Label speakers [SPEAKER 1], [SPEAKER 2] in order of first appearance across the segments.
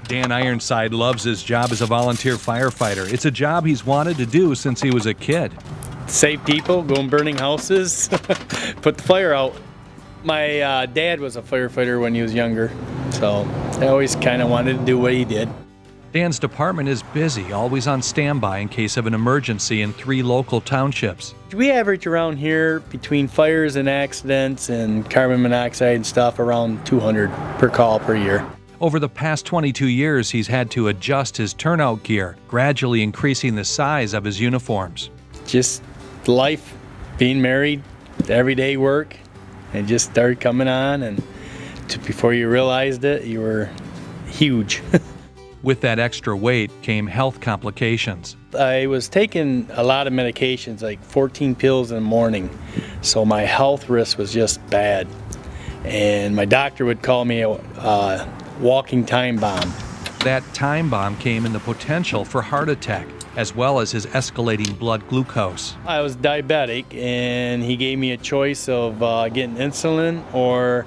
[SPEAKER 1] Dan Ironside loves his job as a volunteer firefighter. It's a job he's wanted to do since he was a kid.
[SPEAKER 2] Save people, go in burning houses, put the fire out. My dad was a firefighter when he was younger, so I always kind of wanted to do what he did.
[SPEAKER 1] Dan's department is busy, always on standby in case of an emergency in 3 local townships.
[SPEAKER 2] We average around here between fires and accidents and carbon monoxide and stuff around 200 per call per year.
[SPEAKER 1] Over the past 22 years, he's had to adjust his turnout gear, gradually increasing the size of his uniforms.
[SPEAKER 2] Just life, being married, everyday work, and just started coming on, and before you realized it, you were huge.
[SPEAKER 1] With that extra weight came health complications.
[SPEAKER 2] I was taking a lot of medications, like 14 pills in the morning, so my health risk was just bad. And my doctor would call me a walking time bomb.
[SPEAKER 1] That time bomb came in the potential for heart attack, as well as his escalating blood glucose.
[SPEAKER 2] I was diabetic, and he gave me a choice of getting insulin or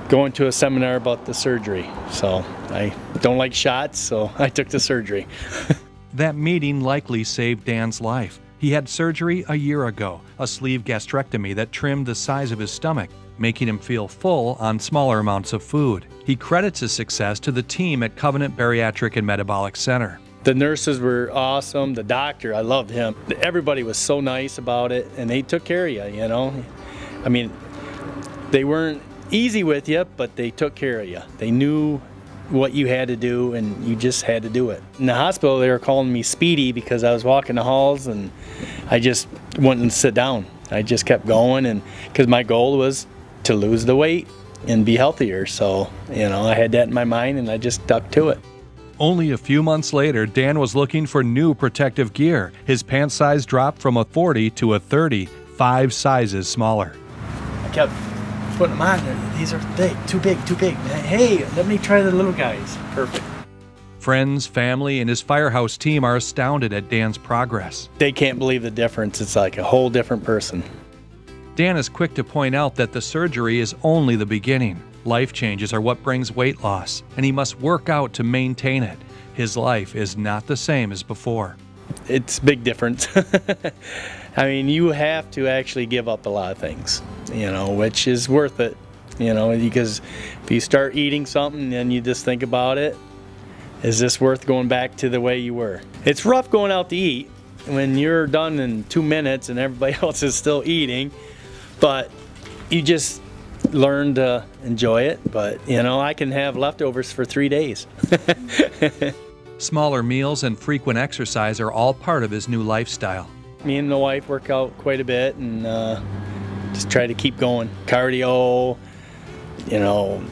[SPEAKER 2] going to a seminar about the surgery. So I don't like shots, so I took the surgery.
[SPEAKER 1] That meeting likely saved Dan's life. He had surgery a year ago, a sleeve gastrectomy that trimmed the size of his stomach, making him feel full on smaller amounts of food. He credits his success to the team at Covenant Bariatric and Metabolic Center.
[SPEAKER 2] The nurses were awesome. The doctor, I loved him. Everybody was so nice about it, and they took care of you, you know. I mean, they weren't easy with you, but they took care of you. They knew what you had to do, and you just had to do it. In the hospital, they were calling me Speedy because I was walking the halls, and I just wouldn't sit down. I just kept going, and because my goal was to lose the weight and be healthier. So, you know, I had that in my mind, and I just stuck to it.
[SPEAKER 1] Only a few months later, Dan was looking for new protective gear. His pant size dropped from a 40 to a 30, 5 sizes smaller.
[SPEAKER 2] I kept putting them on. These are big, too big, too big. Hey, let me try the little guys. Perfect.
[SPEAKER 1] Friends, family, and his firehouse team are astounded at Dan's progress.
[SPEAKER 2] They can't believe the difference. It's like a whole different person.
[SPEAKER 1] Dan is quick to point out that the surgery is only the beginning. Life changes are what brings weight loss, and he must work out to maintain it. His life is not the same as before.
[SPEAKER 2] It's a big difference. I mean, you have to actually give up a lot of things, you know, which is worth it, you know, because if you start eating something and you just think about it, is this worth going back to the way you were? It's rough going out to eat when you're done in 2 minutes and everybody else is still eating, but you just learn to enjoy it. But, you know, I can have leftovers for 3 days.
[SPEAKER 1] Smaller meals and frequent exercise are all part of his new lifestyle.
[SPEAKER 2] Me and the wife work out quite a bit and just try to keep going. Cardio, you know,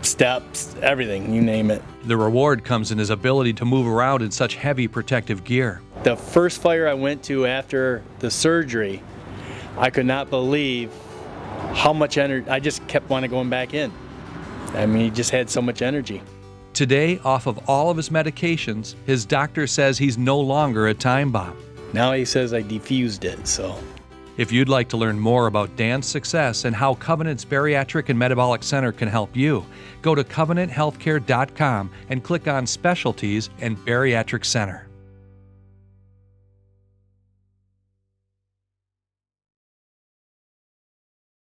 [SPEAKER 2] steps, everything, you name it.
[SPEAKER 1] The reward comes in his ability to move around in such heavy protective gear.
[SPEAKER 2] The first fire I went to after the surgery, I could not believe how much energy. I just kept wanting going back in. I mean, he just had so much energy.
[SPEAKER 1] Today, off of all of his medications, his doctor says he's no longer a time bomb.
[SPEAKER 2] Now he says I defused it, so.
[SPEAKER 1] If you'd like to learn more about Dan's success and how Covenant's Bariatric and Metabolic Center can help you, go to covenanthealthcare.com and click on Specialties and Bariatric Center.